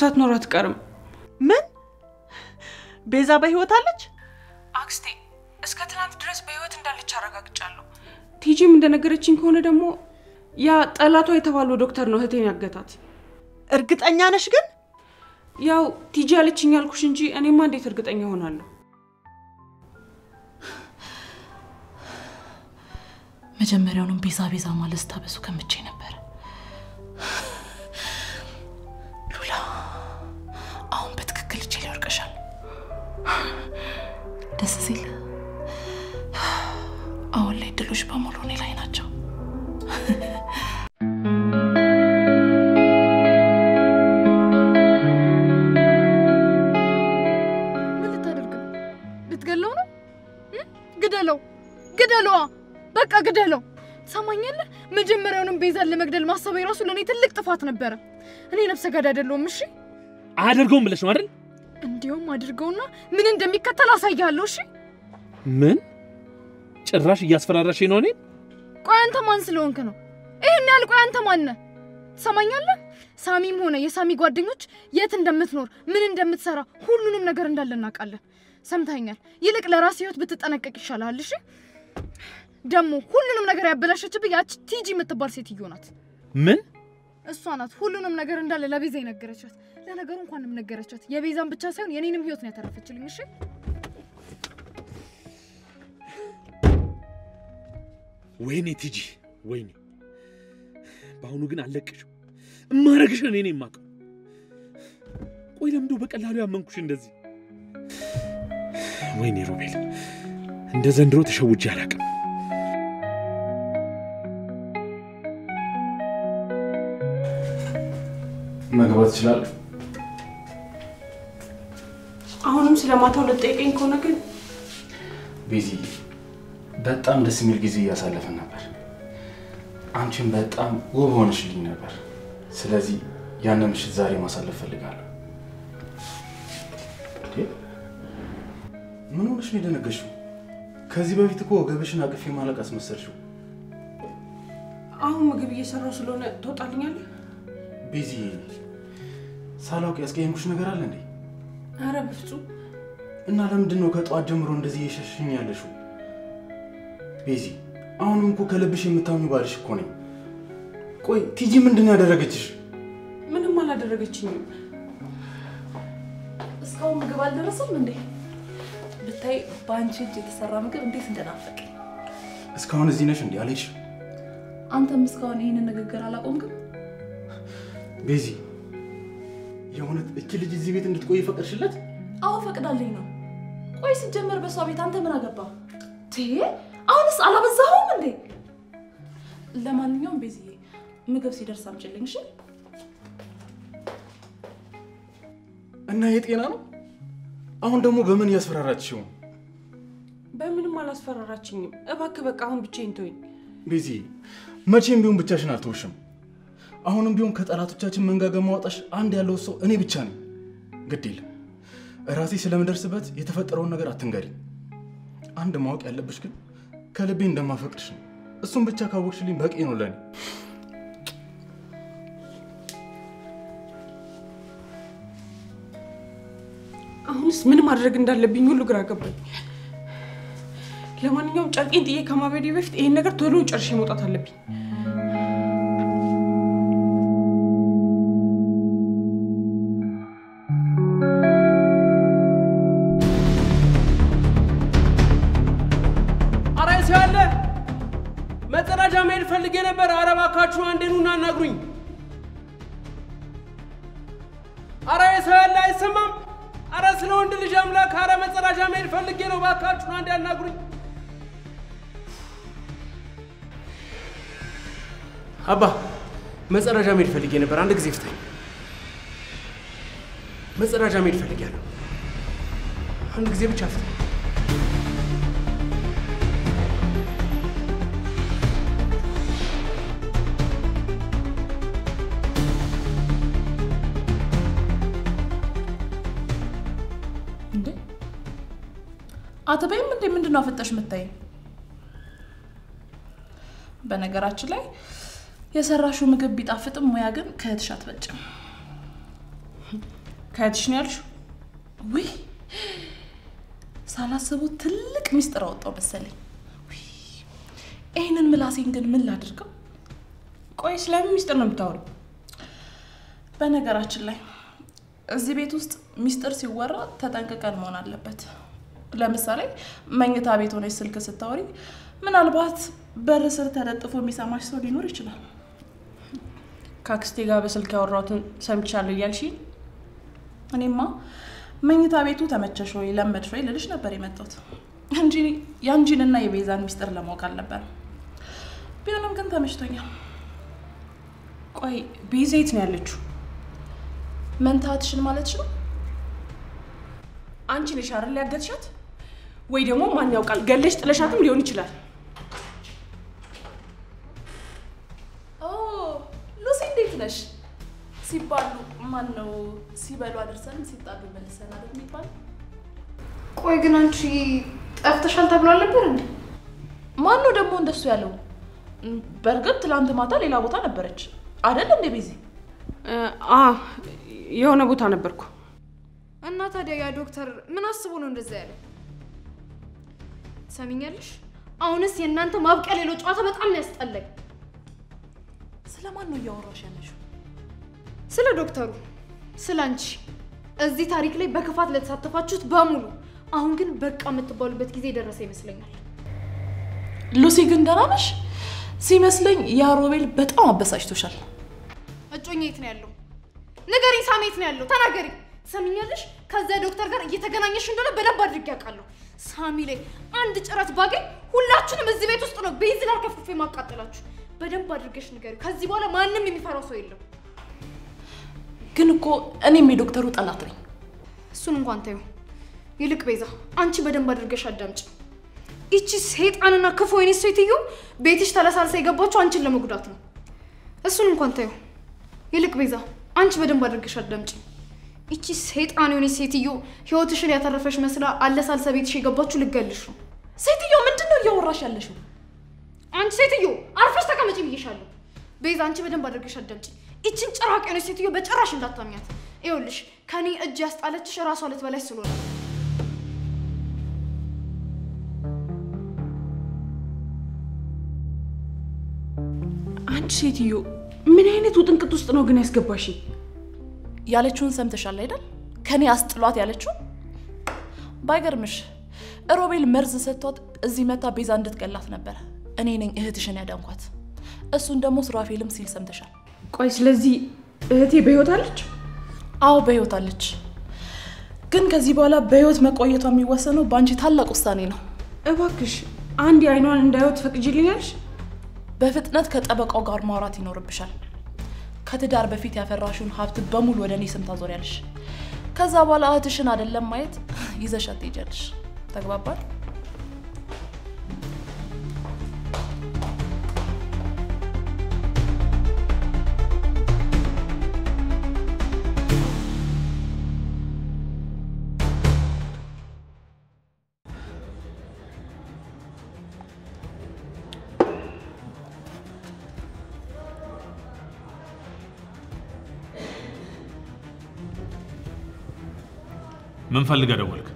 ሳትኖር አትቀርም ምን ቤዛ በህይወት አለች አክስቴ እስከ ትናንት ድረስ በህይወት እንዳለች አረጋግጫለሁ ቲጂም እንደነገረችኝ ከሆነ ደግሞ ያ ጠላቷ የተባለው ዶክተር ነው እህቴን ያገታት እርግጠኛ ነሽ ግን ያው ቲጂ ያለችኝ ያልኩሽ እንጂ እኔማ እንዴት እርግጠኛ ሆናለሁ መጀመሪያውንም ቤዛ ማለት ታበሱ ከምቼ ነበር ሉላ አሁን በትክክል እጄ ላይ ወርቀሻል ደስ ሲል አሁን ላይ ድሎሽ በሙሉ እኔ ላይ ናቸው ምን ልታደርግ ልትገለው ነው ግደለው በቃ ግደለው ሰማኛለህ መጀመሪያውንም ቤዛን ለመግደል ማሰብ የራሱ ለኔ ትልቅ ጥፋት ነበር እኔ ነፍሰ ገዳይ አይደለሁም እሺ አድርገውም ብለሽ ነው አይደል እንዲያውም አድርገውና ምን እንደሚከተል አሳያለሁ እሺ ምን ጭራሽ እያስፈራራሽኝ ነው እኔ ቆይ አንተ ማን ስለሆንክ ነው ይሄን ያህል ቆይ አንተ ማን ነህ ሰማኛለህ ሳሚም ሆነ የሳሚ ጓደኞች የት እንደምትኖር ምን እንደምትሰራ ሁሉንም ነገር እንዳለናቃለን ሰምታኛል ይልቅ ለራስ ህይወት ብትጠነቀቅ ይሻላል እሺ ደሞ ሁሉንም ነገር ያበላሸችብኝ ያቺ ቲጂ የምትባል ሴትዮ ናት ምን እሷ ናት ሁሉንም ነገር እንዳለ ለቤዛ ይነገረቻት ለነገሩ እንኳንም ነገረቻት የቤዛን ብቻ ሳይሆን የኔንም ህይወት ነው ያተረፈችልኝ እሺ ወይኔ ቲጂ ወይኔ ባሁኑ ግን አለቅሽው ማረግሽ እኔ ነኝ ማቀው ቆይ ለምዶ በቀላሉ ያመንኩሽ እንደዚህ ወይኔ ሮቤል እንደ ዘንድሮ ተሸውጄ አላቅም መግባት ይችላል አሁንም ስለማታው ልጠይቀኝ ከሆነ ግን ቤዚ በጣም ደስ የሚል ጊዜ ያሳለፈን ነበር አንቺም በጣም ውብ ሆነሽልኝ ነበር ስለዚህ ያንን ምሽት ዛሬ ማሳለፍ ፈልጋለሁ ምን ሆነሽ ነው የደነገሽው ከዚህ በፊት እኮ ወገብሽን አቅፌ ማለቅ አስመሰልሽው አሁን ምግብ እየሰራው ስለሆነ ትወጣልኛለህ ቤዚ ሳላውቅ ያስቀየምኩሽ ነገር አለ እንዴ አረ በፍጹም እና ለምንድን ነው ከጧት ጀምሮ እንደዚህ እየሸሽኝ ያለሽው ቤዚ አሁንም እኮ ከልብሽ የምታምኚው ባልሽ እኮ ነኝ ቆይ ቲጂ ምንድን ነው ያደረገችሽ ምንም አላደረገችኝም እስካሁን ምግብ አልደረሰም እንዴ ብታይ ባንቺ እጅ የተሰራ ምግብ እንዴት እንደናፈቀኝ እስካሁን እዚህ ነሽ እንዴ አለሽ አንተም እስካሁን ይሄንን ንግግር አላቆምክም ቤዚ የሆነት እቺ ልጅ እዚህ ቤት እንድትቆይ ፈቀድሽለት አዎ ፈቅዳለኝ ነው ቆይ ሲጀመር በሷ ቤት አንተ ምን አገባ አሁንስ አላበዛሁም እንዴ ለማንኛውም ቤዚ ምግብ ሲደርስ አምጪልኝ እሺ እና የጤና ነው አሁን ደግሞ በምን ያስፈራራችው በምንም አላስፈራራችኝም እባክህ በቃ አሁን ብቻዬን ተወኝ ቤዚ መቼም ቢሆን ብቻሽን አልተውሽም አሁንም ቢሆን ከጠላቶቻችን መንጋጋ ማውጣሽ አንድ ያለው ሰው እኔ ብቻ ነኝ ግዴለ ራሴ ስለምደርስበት የተፈጠረውን ነገር አትንገሪ አንድ ማወቅ ያለብሽ ግን ከልቤ እንደማፈቅርሽ ነው እሱን ብቻ ካወቅሽልኝ በቂ ነው ለኔ አሁንስ ምን ማድረግ እንዳለብኝ ሁሉ ግራ ገባኝ ለማንኛውም ጨርቄን ጥዬ ከማበዴ በፊት ይሄን ነገር ቶሎ ጨርሼ መውጣት አለብኝ መሄድ ፈልጌ ነበር አረባካችሁ አንዴኑና አናግሩኝ አረ የሰው ያለ አይሰማም አረ ስለ ወንድ ልጅ አምላክ አረ መጸዳጃ መሄድ ፈልጌ ነው ባካችሁ አንዴ አናግሩኝ አባ መጸዳጃ መሄድ ፈልጌ ነበር አንድ ጊዜ ፍታኝ መጸዳጃ መሄድ ፈልጌያለሁ አንድ ጊዜ ብቻ ፍታኝ አተበይም እንደ ምንድነው አፈጣሽ መታይ በነገራችን ላይ የሰራሹ ምግብ ቢጣፍጥም ሙያ ግን ከእትሻት በጭም ከእህትሽ ነው ያልሽው? ውይ ሳላስበው ትልቅ ሚስጥር አወጣው መሰለኝ። ይሄንን ምላሴን ግን ምን ላድርገው? ቆይ ስለምን ሚስጥር ነው የምታወሪው? በነገራችን ላይ እዚህ ቤት ውስጥ ሚስጥር ሲወራ ተጠንቅቀን መሆን አለበት። ለምሳሌ መኝታ ቤት ሆነሽ ስልክ ስታወሪ ምናልባት በር ስር ተለጥፎ የሚሰማሽ ሰው ሊኖር ይችላል። ከአክስቴ ጋር በስልክ ያወራሁትን ሰምቻለሁ እያልሽኝ? እኔማ መኝታ ቤቱ ተመቸሽ ወይ ለመድሽ ወይ ልልሽ ነበር የመጣሁት እንጂ ያንቺንና የቤዛን ሚስጥር ለማወቅ አልነበረም። ቢሆንም ግን ተመችቶኛል። ቆይ ቤዛ የት ነው ያለችው? መንታትሽን ማለትሽ ነው? አንቺ ነሽ አይደል ያገትሻት? ወይ ደግሞ ማን ያውቃል ገለሽ ጥለሻትም ሊሆን ይችላል። ሉሲ እንዴት ነሽ? ሲባሉ ማን ነው ሲበሉ አድርሰን ሲጣሉ መልሰን አይደል የሚባል? ቆይ ግን አንቺ ጠፍተሻል ተብሏል ነበር እንዴ? ማን ነው ደግሞ እንደሱ ያለው? በርግጥ ትላንት ማታ ሌላ ቦታ ነበረች አይደል እንዴ ቤዚ? የሆነ ቦታ ነበርኩ። እና ታዲያ ያ ዶክተር ምን አስቦ ነው እንደዛ ያለው? ሰሚኛለሽ? አሁንስ የእናንተ ማብቂያ ሌሎ ጨዋታ በጣም ያስጠላኝ። ስለማን ነው እያወራሽ ያለሽው? ስለ ዶክተሩ፣ ስላንቺ እዚህ ታሪክ ላይ በክፋት ለተሳተፋችሁት በሙሉ። አሁን ግን በቃ የምትባሉበት ጊዜ ደረሰ ይመስለኛል። ሉሲ ግን ደህና ነሽ? ሲመስለኝ ያ ሮቤል በጣም አበሳጭቶሻል። እጮኛ የት ነው ያለው? ንገሪኝ። ሳሚ የት ነው ያለው? ተናገሪ። ሰሚኛለሽ? ከዛ ዶክተር ጋር እየተገናኘሽ እንደሆነ በደንብ አድርጌ ያውቃለሁ። ሳሚ ላይ አንድ ጭረት ባገኝ ሁላችሁንም እዚህ ቤት ውስጥ ነው ቤንዚን አርከፍክፌ ማቃጠላችሁ። በደንብ አድርገሽ ንገሪው። ከዚህ በኋላ ማንንም የሚፈራው ሰው የለም። ግን እኮ እኔም የዶክተሩ ጠላት ነኝ። እሱን እንኳን ተይው። ይልቅ ቤዛ አንቺ በደንብ አድርገሽ አዳምጪ። እቺ ሰይጣንና ክፉ ወይኔ ሴትዮ ቤትሽ ተለሳልሳ የገባችው አንቺን ለመጉዳት ነው። እሱን እንኳን ተይው። ይልቅ ቤዛ አንቺ በደንብ አድርገሽ አዳምጪ። እቺ ሰይጣን የሆነ ሴትዮ ህይወትሽን ያተረፈሽ መስላ አለሳልሳ ቤትሽ የገባችው ልገልሽ ነው። ሴትዮ ምንድነው እያወራሽ ያለሽው? አንቺ ሴትዮ አርፈሽ ተቀመጪ ብዬሻለሁ። ቤዛ አንቺ በደንብ አድርገሽ አዳምጪ። እቺን ጭራቅ የሆነ ሴትዮ በጭራሽ እንዳታምኛት። ይኸውልሽ ከኔ እጅ ያስጣለችሽ ራሷ ልትበላሽ ስለሆነ። አንቺ ሴትዮ ምን አይነት ውጥንቅጥ ውስጥ ነው ግን ያስገባሽኝ? ያለችውን ሰምተሻል አይደል? ከኔ አስጥሏት ያለችው። ባይገርምሽ ሮቤል መርዝ ሰጥቷት እዚህ መታ ቤዛ እንድትገላት ነበር። እኔ ነኝ እህትሽን ያዳንኳት። እሱን ደግሞ ሱራፌልም ሲል ሰምተሻል። ቆይ ስለዚህ እህቴ በህይወት አለች? አዎ በህይወት አለች። ግን ከዚህ በኋላ በህይወት መቆየቷ የሚወሰነው ባንቺ ታላቅ ውሳኔ ነው። እባክሽ አንድ አይኗን እንዳይወት ፈቅጂልኛልሽ? በፍጥነት ከጠበቃው ጋር ማውራት ይኖርብሻል። ከትዳር በፊት ያፈራሽውን ሀብት በሙሉ ወደ እኔ ስም ታዞሪያለሽ። ከዛ በኋላ እህትሽን አይደለም ማየት ይዘሻት ትሄጃለሽ። ተግባባን? ምን ፈልገህ ደወልክ?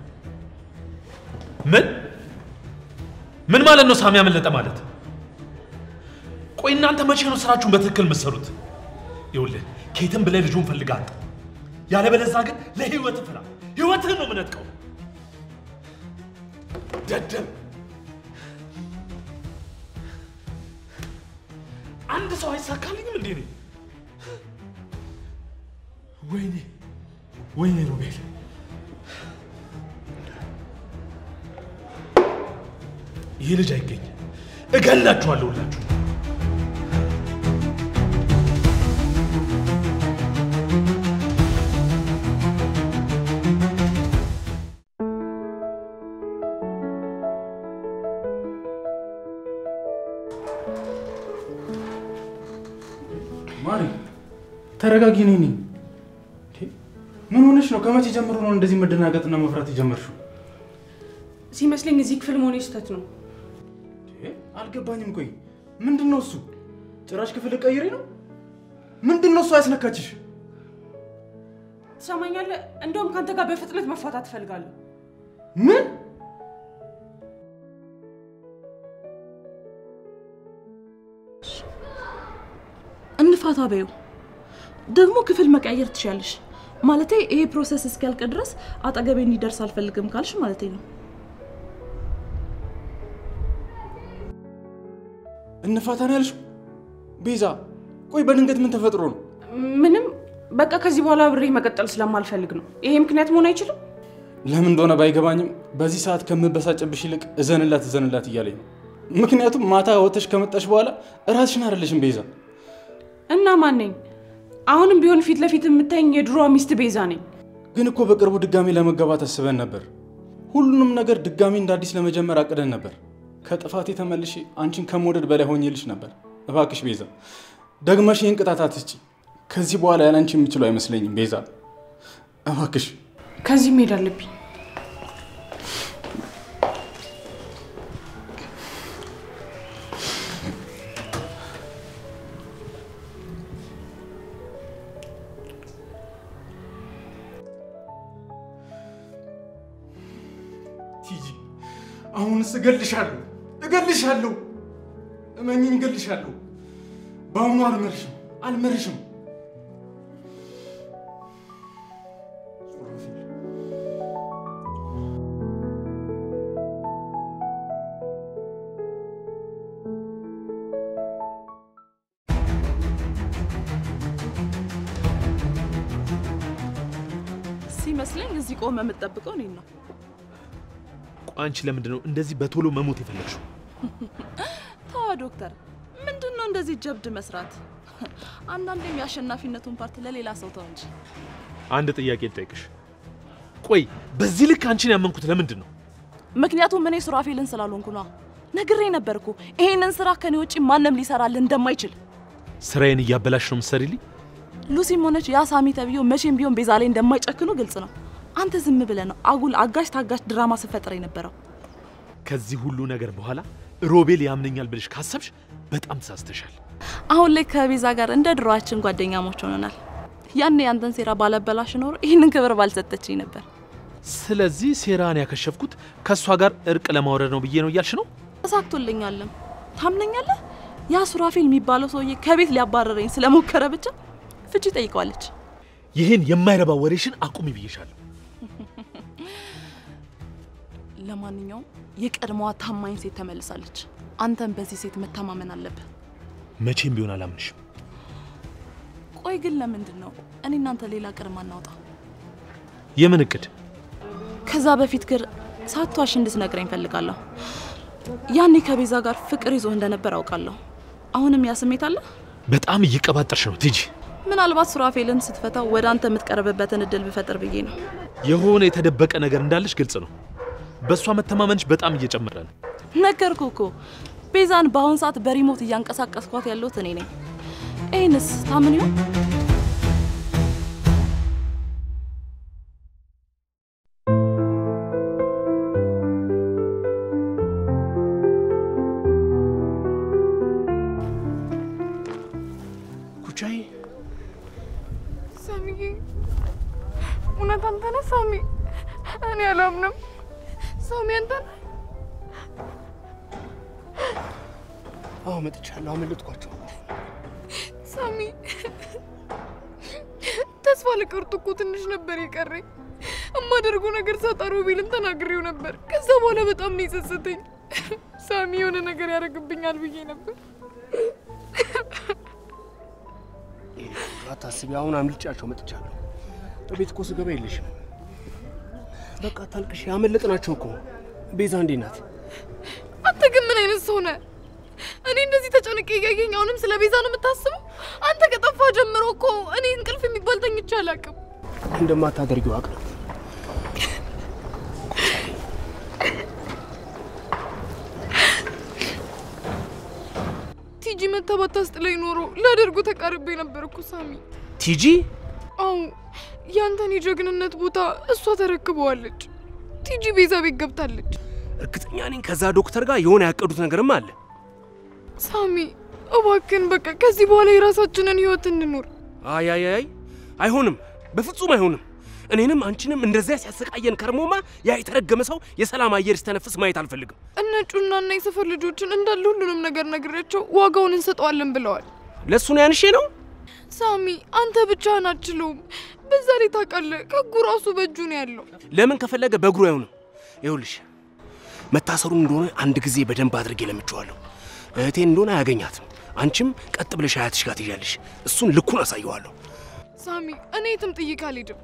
ምን ማለት ነው? ሳሚ አመለጠ ማለት? ቆይ እናንተ መቼ ነው ስራችሁን በትክክል የምትሰሩት? ይኸውልህ ከየትም ብለህ ልጁን ፈልግ አጣ። ያለበለዚያ ግን ለህይወት ፍራ። ህይወትህን ነው የምነጥቀው። ደደብ አንድ ሰው አይሳካልኝም እንዴ? ወይኔ ሮቤል፣ ይህ ልጅ አይገኝ፣ እገላችኋለሁ ሁላችሁ። ማሪ ተረጋጊ። ነኝ ምን ሆነሽ ነው? ከመቼ ጀምሮ ነው እንደዚህ መደናገጥና መፍራት የጀመርሽው? ሲመስለኝ እዚህ ክፍል መሆኔ ስህተት ነው። አልገባኝም። ቆይ ምንድነው እሱ? ጭራሽ ክፍል ቀይሬ ነው? ምንድነው እሱ ያስነካችሽ? ትሰማኛለህ? እንደውም ካንተ ጋር በፍጥነት መፋታት እፈልጋለሁ። ምን? እንፋታ በይው። ደግሞ ክፍል መቀየር ትችያለሽ። ማለቴ ይሄ ፕሮሰስ እስኪያልቅ ድረስ አጠገቤ እንዲደርስ አልፈልግም ካልሽ ማለቴ ነው። እንፋታ ነው ያልሽው? ቤዛ ቆይ በድንገት ምን ተፈጥሮ ነው? ምንም በቃ ከዚህ በኋላ አብሬ መቀጠል ስለማልፈልግ ነው። ይሄ ምክንያት መሆን አይችልም? ለምን እንደሆነ ባይገባኝም በዚህ ሰዓት ከምበሳጨብሽ ይልቅ እዘንላት እያለኝ ነው። ምክንያቱም ማታ ወተሽ ከመጣሽ በኋላ ራስሽን አይደለሽም ቤዛ። እና ማን ነኝ? አሁንም ቢሆን ፊት ለፊት የምታየኝ የድሮ ሚስት ቤዛ ነኝ። ግን እኮ በቅርቡ ድጋሚ ለመገባት አስበን ነበር። ሁሉንም ነገር ድጋሚ እንደ አዲስ ለመጀመር አቅደን ነበር። ከጥፋቴ ተመልሼ አንቺን ከመውደድ በላይ ሆኜልሽ ነበር። እባክሽ ቤዛ ደግመሽ ይህን ቅጣት አትስጪ። ከዚህ በኋላ ያላንቺ የምችለው አይመስለኝም ቤዛ፣ እባክሽ። ከዚህ መሄድ አለብኝ። ቲጂ አሁንስ እገልሻለሁ። እመኚኝ እገልሻለሁ። በአሁኑ አልመርሽም። ሲመስለኝ እዚህ ቆመ የምትጠብቀው እኔን ነው። አንቺ ለምንድን ነው እንደዚህ በቶሎ መሞት የፈለግሽው? ተዋ ዶክተር፣ ምንድነው እንደዚህ ጀብድ መስራት? አንዳንዴም የአሸናፊነቱን ፓርት ለሌላ ሰው ተው እንጂ። አንድ ጥያቄ ልጠይቅሽ። ቆይ በዚህ ልክ አንቺን ያመንኩት ለምንድን ነው? ምክንያቱም እኔ ሱራፌልን ስላልሆንኩ ነው። ነግሬ ነበርኩ ይሄንን ስራ ከኔ ውጪ ማንንም ሊሰራልን እንደማይችል። ስራዬን እያበላሽ ነው የምትሰሪልኝ? ሉሲም ሆነች ያ ሳሚ ተብዮ መቼም ቢሆን ቤዛ ላይ እንደማይጨክኑ ግልጽ ነው። አንተ ዝም ብለህ ነው አጉል አጋሽ ታጋሽ ድራማ ስፈጥር የነበረው። ከዚህ ሁሉ ነገር በኋላ ሮቤል ያምነኛል ብለሽ ካሰብሽ በጣም ተሳስተሻል። አሁን ላይ ከቤዛ ጋር እንደ ድሮአችን ጓደኛሞች ሆነናል። ያኔ አንተን ሴራ ባለበላሽ ኖር ይሄንን ክብር ባልሰጠችኝ ነበር። ስለዚህ ሴራን ያከሸፍኩት ከሷ ጋር እርቅ ለማውረድ ነው ብዬ ነው እያልሽ ነው? ተሳክቶልኛልም። ታምነኛለህ? ያ ሱራፌል የሚባለው ሰውዬ ከቤት ሊያባረረኝ ስለሞከረ ብቻ ፍቺ ጠይቀዋለች። ይሄን የማይረባ ወሬሽን አቁሚ ብዬሻለሁ። ለማንኛውም የቀድሞዋ ታማኝ ሴት ተመልሳለች። አንተም በዚህ ሴት መተማመን አለብህ። መቼም ቢሆን አላምንሽም። ቆይ ግን ለምንድን ነው እኔ እናንተ ሌላ ቅድም አናውጣ? የምን እቅድ? ከዛ በፊት ግን ሳትዋሽ እንድትነግረኝ ፈልጋለሁ። ያኔ ከቤዛ ጋር ፍቅር ይዞ እንደነበር አውቃለሁ። አሁንም ያ ስሜት አለ? በጣም እየቀባጠርሽ ነው ቲጂ። ምናልባት ሱራፌልን ስትፈታው ወደ አንተ የምትቀርብበትን እድል ብፈጥር ብዬ ነው። የሆነ የተደበቀ ነገር እንዳለሽ ግልጽ ነው። በሷ መተማመንሽ በጣም እየጨመረ ነው። ነገርኩህ እኮ ቤዛን በአሁን ሰዓት በሪሞት እያንቀሳቀስኳት ያለሁት እኔ ነኝ። ይህንስ ታምን ይሆን? ኩቻዬ ሳሚ እውነት አንተ ነህ? ሳሚ እኔ አላምንም። ሳሚ አንተ ነህ? አዎ መጥቻለሁ። አመለጥኳቸው። ሳሚ ተስፋ ልቆርጥ እኮ ትንሽ ነበር የቀረኝ። እማደርገው ነገር ሳጣ ሮቤልን ተናግሬው ነበር። ከዛ በኋላ በጣም ነው የጸጸተኝ። ሳሚ የሆነ ነገር ያደርግብኛል ብዬ ነበር። አታስቢ፣ አሁን አምልጫቸው መጥቻለሁ። ቤት እኮ ስገባ የለሽም። በቃ ታልቅሽ። ያመለጥናቸው እኮ። ቤዛ እንዴት ናት? አንተ ግን ምን አይነት ሰው ነህ? እኔ እንደዚህ ተጨንቄ እያየኝ አሁንም ስለ ቤዛ ነው የምታስበው? አንተ ከጠፋ ጀምሮ እኮ እኔ እንቅልፍ የሚባል ተኝቼ አላውቅም። እንደማታደርጊው አውቅ ነበር። ቲጂ መታ ባታስጥለኝ ኖሮ ላደርጉ ተቃርቤ ነበር እኮ ሳሚ። ቲጂ? አዎ ያንተን የጀግንነት ቦታ እሷ ተረክበዋለች። ቲጂ ቤዛ ቤት ገብታለች። እርግጠኛ ነኝ ከዛ ዶክተር ጋር የሆነ ያቀዱት ነገርም አለ። ሳሚ እባክህን በቃ ከዚህ በኋላ የራሳችንን ህይወት እንኑር። አይ አይሆንም፣ በፍጹም አይሆንም። እኔንም አንቺንም እንደዚያ ሲያሰቃየን ከርሞማ ያ የተረገመ ሰው የሰላም አየር ሲተነፍስ ማየት አልፈልግም። እነጩና እና የሰፈር ልጆችን እንዳለ ሁሉንም ነገር ነግሬያቸው ዋጋውን እንሰጠዋለን ብለዋል። ለሱ ነው ያንሼ ነው? ሳሚ አንተ ብቻህን አትችለውም። በዛ ላይ ታውቃለህ ከጉ ራሱ በእጁ ነው ያለው። ለምን ከፈለገ በእግሩ አይሆንም። ይኸውልሽ መታሰሩ እንደሆነ አንድ ጊዜ በደንብ አድርጌ ለምቼዋለሁ። እህቴን እንደሆነ አያገኛትም። አንቺም ቀጥ ብለሽ አያትሽ ጋር ትያለሽ። እሱን ልኩን አሳየዋለሁ። ሳሚ እኔ የትም ጥዬ አልሄድም።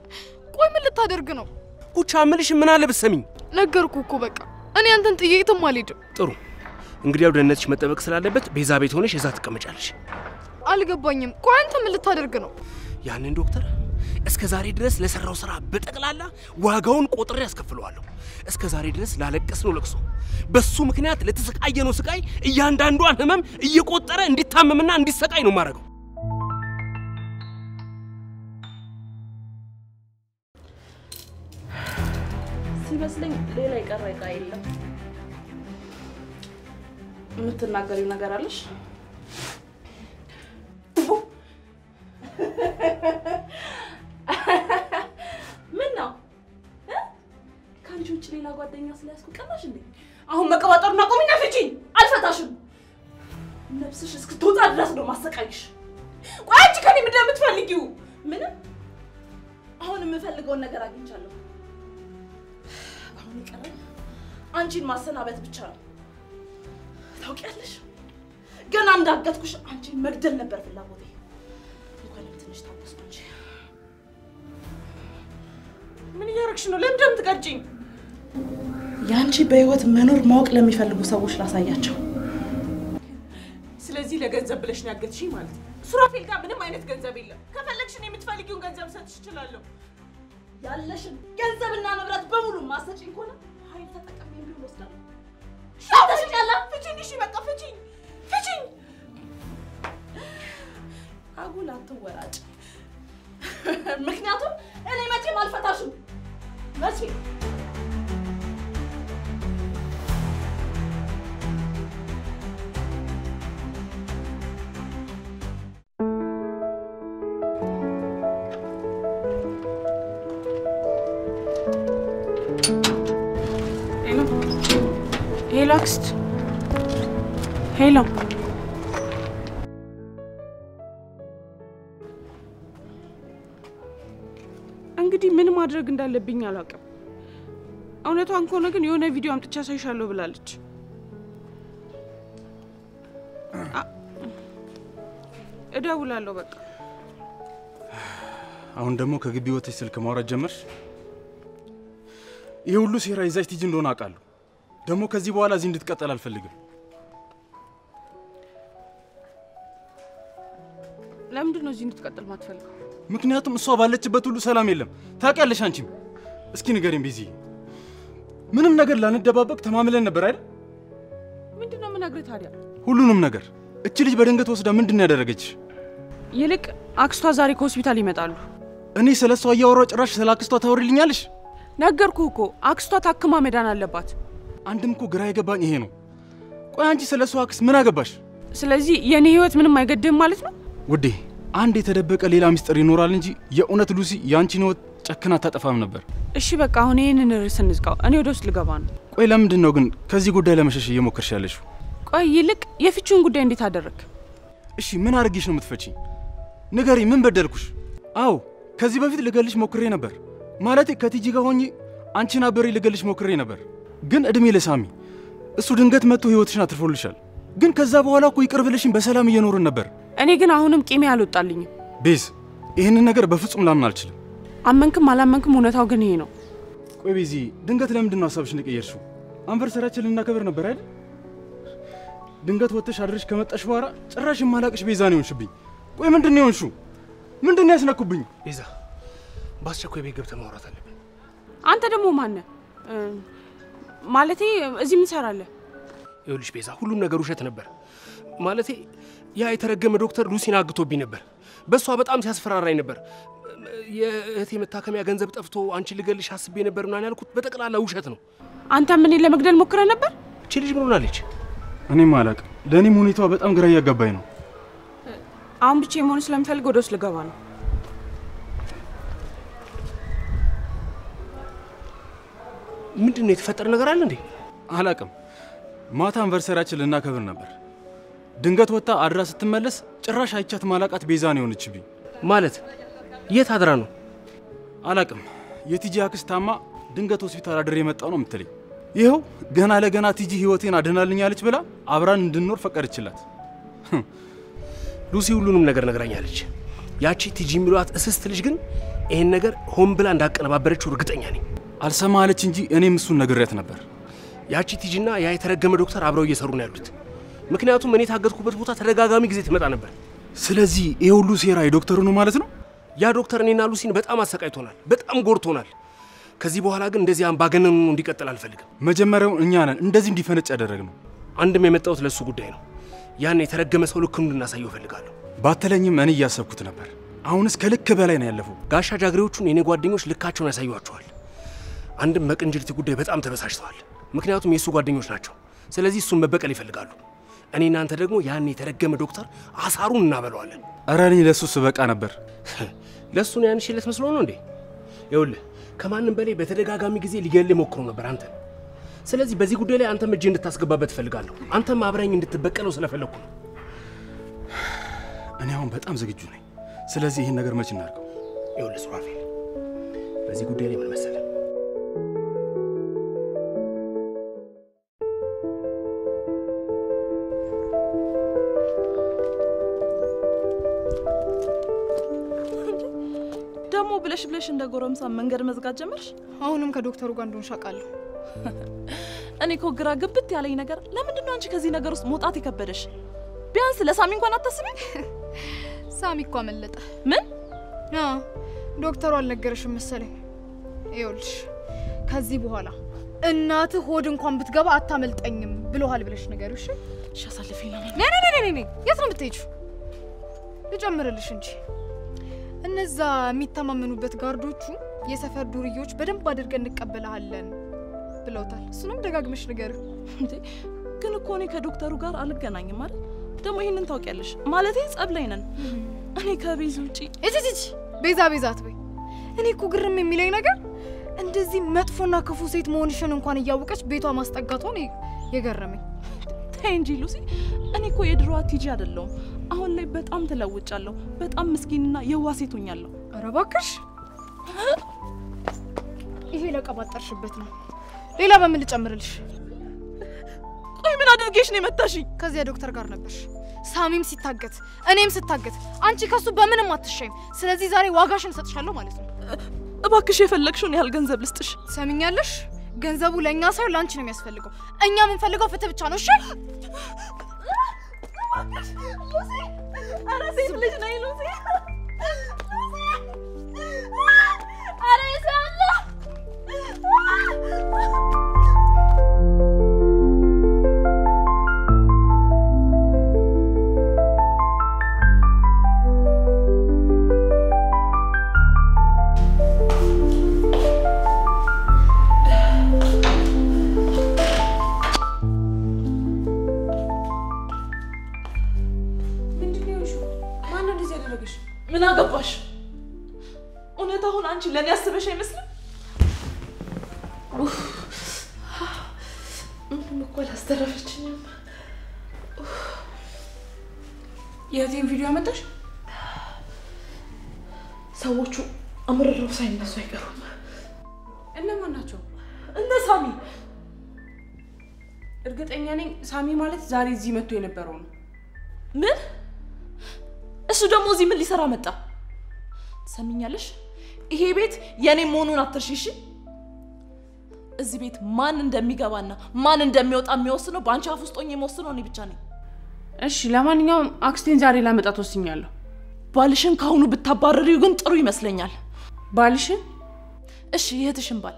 ቆይ ምን ልታደርግ ነው? ኩቻ ምልሽ ምን አለ ብትሰሚኝ። ነገርኩህ እኮ በቃ እኔ አንተን ጥዬ የትም አልሄድም። ጥሩ እንግዲያው ደህንነትሽ መጠበቅ ስላለበት ቤዛ ቤት ሆነሽ እዛ ትቀመጫለሽ። አልገባኝም። ቆይ አንተ ምን ልታደርግ ነው? ያንን ዶክተር እስከ ዛሬ ድረስ ለሰራው ስራ በጠቅላላ ዋጋውን ቆጥሬ ያስከፍለዋለሁ። እስከ ዛሬ ድረስ ላለቀስነው ለቅሶ በሱ ምክንያት ለተሰቃየነው ስቃይ እያንዳንዷን ህመም እየቆጠረ እንዲታመምና እንዲሰቃይ ነው ማረገው። ሲመስለኝ ሌላ ይቀር አይቃ የለም። የምትናገሪው ነገር አለሽ? ምን ነው ካንቺ ውጭ ሌላ ጓደኛ ስለያዝኩ ቀናሽ እንዴ? አሁን መቀባጠሩና ቆሚና ፍቺኝ። አልፈታሽም። ነፍስሽ እስክትወጣ ድረስ ነው ማሰቃይሽ። ቆይ አንቺ ከኔ ምንድን ነው የምትፈልጊው? ምንም። አሁን የምፈልገውን ነገር አግኝቻለሁ። አሁን ይቀረኝ አንቺን ማሰናበት ብቻ ነው። ታውቂያለሽ ገና እንዳገትኩሽ አንቺን መግደል ነበር ፍላጎቴ። እንኳን ትንሽ ታውቁስ እንጂ ምን ያረክሽ ነው? ለምን እንደምትቀጭኝ? ያንቺ በህይወት መኖር ማወቅ ለሚፈልጉ ሰዎች ላሳያቸው። ስለዚህ ለገንዘብ ብለሽ ነው ያገትሽኝ ማለት ነው? ሱራፌል ጋር ምንም አይነት ገንዘብ የለም። ከፈለግሽ እኔ የምትፈልጊውን ገንዘብ ሰጥሽ እችላለሁ። ያለሽን ገንዘብና ንብረት በሙሉ ማሰጪኝ ከሆነ ኃይል ተጠቅሜ ቢሆን ወስዳለሁ። ታውቂያላ? ፍቺኝ። እሺ በቃ ፍቺኝ። አጉል አትወራጭ። ምክንያቱም እኔ መቼም አልፈታሽም። መቼም ሄሎ አክስት። ሄሎ እንግዲህ ምን ማድረግ እንዳለብኝ አላውቅም። እውነቷን ከሆነ ግን የሆነ ቪዲዮ አምጥቻ ሳይሻለው ብላለች። እደውላለሁ በቃ። አሁን ደግሞ ከግቢ ወጥተሽ ስልክ ማውራት ጀመርሽ? ይሄ ሁሉ ሴራ ይዛሽ ትጂ እንደሆነ አውቃለሁ። ደግሞ ከዚህ በኋላ እዚህ እንድትቀጥል አልፈልግም። ለምንድን ነው እዚህ እንድትቀጥል ማትፈልገው? ምክንያቱም እሷ ባለችበት ሁሉ ሰላም የለም። ታውቂያለሽ አንቺም። እስኪ ንገሪኝ ቤዚ፣ ምንም ነገር ላንደባበቅ ተማምለን ነበር አይደል? ምንድነው የምነግርህ ታዲያ? ሁሉንም ነገር። እቺ ልጅ በድንገት ወስዳ ምንድነው ያደረገች? ይልቅ አክስቷ ዛሬ ከሆስፒታል ይመጣሉ። እኔ ስለሷ እያወራሁ ጭራሽ ስለ አክስቷ ታወሪልኛለሽ? ነገርኩህ እኮ አክስቷ ታክማ መዳን አለባት። አንድም እኮ ግራ የገባኝ ይሄ ነው። ቆይ አንቺ ስለሷ አክስት ምን አገባሽ? ስለዚህ የኔ ህይወት ምንም አይገድም ማለት ነው? ውዴ አንድ የተደበቀ ሌላ ሚስጥር ይኖራል እንጂ የእውነት ሉሲ ያንቺን ህይወት ጨክና አታጠፋም ነበር። እሺ በቃ አሁን ይሄንን ርዕስ እንዝጋው። እኔ ወደ ውስጥ ልገባ ነው። ቆይ ለምንድን ነው ግን ከዚህ ጉዳይ ለመሸሽ እየሞከርሽ ያለሽው? ቆይ ይልቅ የፍቺውን ጉዳይ እንዴት አደረክ? እሺ ምን አድርጌሽ ነው የምትፈቺኝ? ንገሪ፣ ምን በደልኩሽ? አዎ ከዚህ በፊት ልገልሽ ሞክሬ ነበር። ማለቴ ከቲጂ ጋር ሆኜ አንቺን አብሬ ልገልሽ ሞክሬ ነበር። ግን እድሜ ለሳሚ፣ እሱ ድንገት መጥቶ ህይወትሽን አትርፎልሻል። ግን ከዛ በኋላ እኮ ይቅር ብለሽኝ በሰላም እየኖርን ነበር። እኔ ግን አሁንም ቂሜ አልወጣልኝም። ቤዝ፣ ይህንን ነገር በፍጹም ላምን አልችልም። አመንክም አላመንክም እውነታው ግን ይሄ ነው። ቆይ ቤዚ፣ ድንገት ለምንድን ነው ሀሳብሽን የቀየርሽው? አንቨርሰሪያችንን ልናከብር ነበር አይደል? ድንገት ወጥተሽ አድረሽ ከመጣሽ በኋላ ጭራሽ የማላቅሽ ቤዛ ነው የሆንሽብኝ። ቆይ ምንድን ነው የሆንሽው? ምንድን ነው ያስነኩብኝ? ቤዛ፣ በአስቸኳይ ቤት ገብተህ ማውራት አለብን። አንተ ደግሞ ማነህ? ማለቴ እዚህ ምን ትሰራለህ? ይኸውልሽ ቤዛ፣ ሁሉም ነገር ውሸት ነበር። ማለቴ ያ የተረገመ ዶክተር ሉሲን አግቶብኝ ነበር። በሷ በጣም ሲያስፈራራኝ ነበር። የእህቴ መታከሚያ ገንዘብ ጠፍቶ አንቺ ልገልሽ አስቤ ነበር እና ያልኩት በጠቅላላ ውሸት ነው። አንተ ምን ለመግደል ሞክረህ ነበር? እቺ ልጅ ምን ሆናለች? እኔም አላውቅም። ለእኔም ሁኔታዋ በጣም ግራ እያጋባኝ ነው። አሁን ብቻ የመሆን ስለምፈልግ ወደ ውስጥ ልገባ ነው። ምንድነው የተፈጠረ ነገር አለ እንዴ? አላቅም። ማታ አንቨርሰሪያችን ልናከብር ነበር። ድንገት ወጣ አድራ ስትመለስ ጭራሽ አይቻት ማላቃት ቤዛ ነው የሆነችብኝ። ማለት የት አድራ ነው? አላቅም። የቲጂ አክስት ታማ ድንገት ሆስፒታል አድሬ የመጣው ነው የምትለኝ። ይኸው ገና ለገና ቲጂ ህይወቴን አድናልኛለች ብላ አብራን እንድንኖር ፈቀደችላት። ሉሲ ሁሉንም ነገር ነግራኛለች። ያቺ ቲጂ የሚሏት እስስት ልጅ ግን ይሄን ነገር ሆን ብላ እንዳቀነባበረችው እርግጠኛ ነኝ። አልሰማ አለች እንጂ እኔም እሱን ነግሬያት ነበር። ያቺ ቲጂና ያ የተረገመ ዶክተር አብረው እየሰሩ ነው ያሉት። ምክንያቱም እኔ ታገድኩበት ቦታ ተደጋጋሚ ጊዜ ትመጣ ነበር። ስለዚህ ይሄ ሁሉ ሴራ የዶክተሩ ነው ማለት ነው? ያ ዶክተር እኔና ሉሲን በጣም አሰቃይቶናል፣ በጣም ጎርቶናል። ከዚህ በኋላ ግን እንደዚህ አምባገነኑ እንዲቀጥል አልፈልግም። መጀመሪያው እኛ ነን እንደዚህ እንዲፈነጭ ያደረግነው። አንድም የመጣሁት ለሱ ጉዳይ ነው። ያን የተረገመ ሰው ልክ እንድናሳየው ፈልጋለሁ። ባተለኝም እኔ እያሰብኩት ነበር። አሁንስ ከልክ በላይ ነው ያለፈው። ጋሻ ጃግሬዎቹን የኔ ጓደኞች ልካቸውን ያሳዩዋቸዋል። አንድም በቅንጅርቲ ጉዳይ በጣም ተበሳጭተዋል። ምክንያቱም የሱ ጓደኞች ናቸው። ስለዚህ እሱን መበቀል ይፈልጋሉ። እኔ እናንተ ደግሞ ያን የተረገመ ዶክተር አሳሩን እናበለዋለን። ኧረ እኔ ለሱስ በቃ ነበር። ለሱ ነው ያንሽለት መስሎ ነው እንዴ? ይኸውልህ ከማንም በላይ በተደጋጋሚ ጊዜ ሊገልህ ሞክሮ ነበር አንተ። ስለዚህ በዚህ ጉዳይ ላይ አንተም እጅ እንድታስገባበት ፈልጋለሁ። አንተም አብረኝ እንድትበቀለው ስለፈለኩ ነው። እኔ አሁን በጣም ዝግጁ ነኝ። ስለዚህ ይሄን ነገር መች እናድርገው? ይኸውልህ ሱራፌል፣ በዚህ ጉዳይ ላይ ምን መሰለህ? ደሞ ብለሽ እንደ ጎረምሳ መንገድ መዝጋት ጀመርሽ? አሁንም ከዶክተሩ ጋር እንደሆንሽ አውቃለሁ። እኔ እኮ ግራ ግብት ያለኝ ነገር ለምንድን ነው አንቺ ከዚህ ነገር ውስጥ መውጣት የከበደሽ? ቢያንስ ለሳሚ እንኳን አታስቢ። ሳሚ እኮ አመለጠ። ምን? ዶክተሩ አልነገረሽም መሰለኝ። ይኸውልሽ ከዚህ በኋላ እናት ሆድ እንኳን ብትገባ አታመልጠኝም ብለዋል ብለሽ ነገሩ። እሺ አሳልፊኝ። ነይ የት ነው የምትሄጂው? ልጨምርልሽ እንጂ እነዛ የሚተማመኑበት ጋርዶቹ የሰፈር ዱርዮች በደንብ አድርገን እንቀበላለን ብለውታል። እሱንም ደጋግመሽ ንገሪው። እንዴ ግን እኮ እኔ ከዶክተሩ ጋር አልገናኝም ማለት ደግሞ ይሄንን ታውቂያለሽ። ማለቴ ጸብ ላይ ነን። እኔ ከቤዛ ውጪ እጂ ቤዛ አትበይ። እኔ እኮ ግርም የሚለኝ ነገር እንደዚህ መጥፎና ክፉ ሴት መሆንሽን እንኳን እያወቀች ቤቷ ማስጠጋቷ ነው የገረመኝ። ተይ እንጂ ሉሲ፣ እኔ እኮ የድሮዋ ቲጂ አይደለሁም። አሁን ላይ በጣም ተለውጫለሁ። በጣም ምስኪንና የዋህ ሴት ሆኛለሁ። ኧረ እባክሽ ይሄ ለቀባጠርሽበት ነው። ሌላ በምን ልጨምርልሽ? ቆይ ምን አድርጌሽ ነው የመታሽኝ? ከዚያ ዶክተር ጋር ነበርሽ። ሳሚም ሲታገት እኔም ስታገት አንቺ ከሱ በምንም አትሻይም። ስለዚህ ዛሬ ዋጋሽን ሰጥሻለሁ ማለት ነው። እባክሽ የፈለግሽውን ያህል ገንዘብ ልስጥሽ። ሰሚኛለሽ? ገንዘቡ ለኛ ሳይሆን ላንቺ ነው የሚያስፈልገው። እኛ የምንፈልገው ፍትህ ብቻ ነው። እሺ ሉሲ፣ ኧረ ሴት ልጅ ነኝ ሉሲ። ኧረ ይሳላ ምን አገባሽ? እውነት አሁን አንቺ ለኔ ያስበሽ አይመስልም? ምንም እኮ አላስተረፈችኝም። የቴን ቪዲዮ አመጣሽ? ሰዎቹ አምርረው ሳይነሱ አይቀሩም። እነማን ናቸው? እነ ሳሚ። እርግጠኛ ነኝ ሳሚ ማለት ዛሬ እዚህ መጥቶ የነበረው ነው። ምን? እሱ ደግሞ እዚህ ምን ሊሰራ መጣ? ሰሚኛለሽ? ይሄ ቤት የኔ መሆኑን አትርሺሽ። እዚህ ቤት ማን እንደሚገባና ማን እንደሚወጣ የሚወስነው በአንቺ አፍ ውስጥ ሆኜ የምወስነው እኔ ብቻ ነኝ። እሺ ለማንኛውም አክስቴን ዛሬ ላመጣት ወስኛለሁ። ባልሽን ካሁኑ ብታባረሪው ግን ጥሩ ይመስለኛል። ባልሽን? እሺ የእህትሽን ባል።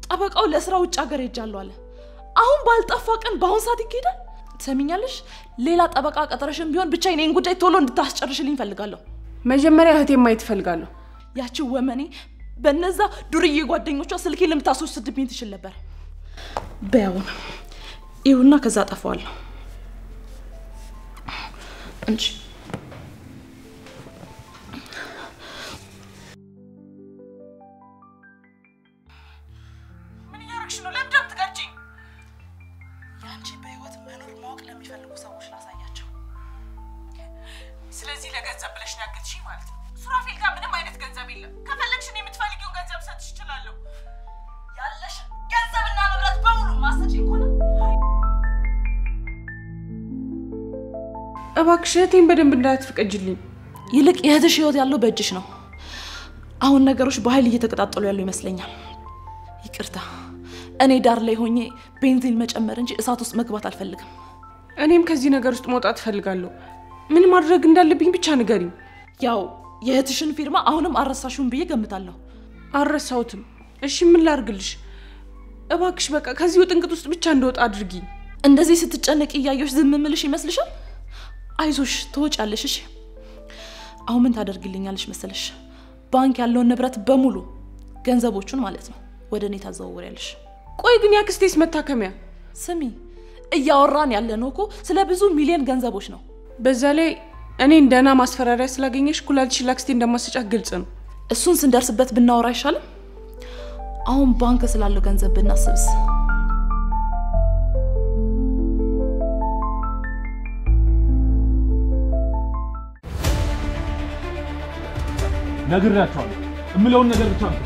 ጠበቃው ለስራ ውጭ ሀገር ሄጃለሁ አለ። አሁን ባልጠፋ ቀን በአሁን ሰዓት ይሄዳል። ሰሚኛለሽ? ሌላ ጠበቃ ቀጠረሽን ቢሆን ብቻ የኔን ጉዳይ ቶሎ እንድታስጨርሽልኝ ፈልጋለሁ። መጀመሪያ እህቴን ማየት ፈልጋለሁ። ያቺው ወመኔ በነዛ ዱርዬ ጓደኞቿ ስልኬ ለምታስወስድብኝ ትችል ነበር። በያውን ይሁንና ከዛ ጠፋዋለሁ። እንጂ እባክሽ እህቴን በደንብ እንዳትፈቅጅልኝ። ይልቅ የእህትሽ ህይወት ያለው በእጅሽ ነው። አሁን ነገሮች በኃይል እየተቀጣጠሉ ያሉ ይመስለኛል። ይቅርታ፣ እኔ ዳር ላይ ሆኜ ቤንዚን መጨመር እንጂ እሳት ውስጥ መግባት አልፈልግም። እኔም ከዚህ ነገር ውስጥ መውጣት ፈልጋለሁ። ምን ማድረግ እንዳለብኝ ብቻ ንገሪኝ። ያው የእህትሽን ፊርማ አሁንም አረሳሽውን ብዬ ገምታለሁ። አረሳውትም። እሺ ምን ላርግልሽ? እባክሽ በቃ ከዚህ ጥንቅጥ ውስጥ ብቻ እንደወጣ አድርጊ። እንደዚህ ስትጨነቂ እያየሽ ዝም ምልሽ ይመስልሻል? አይዞሽ ትወጫለሽ። እሺ አሁን ምን ታደርግልኛለሽ መሰለሽ? ባንክ ያለውን ንብረት በሙሉ ገንዘቦቹን ማለት ነው ወደ እኔ ታዘዋውሪያለሽ። ቆይ ግን ያክስቴስ መታከሚያ? ስሚ እያወራን ያለነው እኮ ስለ ብዙ ሚሊዮን ገንዘቦች ነው። በዛ ላይ እኔ እንደና ማስፈራሪያ ስላገኘሽ ኩላሊትሽ ላክስቴ እንደማሰጫት ግልጽ ነው። እሱን ስንደርስበት ብናወራ አይሻልም? አሁን ባንክ ስላለው ገንዘብ ብናስብስ? ነግሬያቸዋለሁ። እምለውን ነገር ብቻ ነው።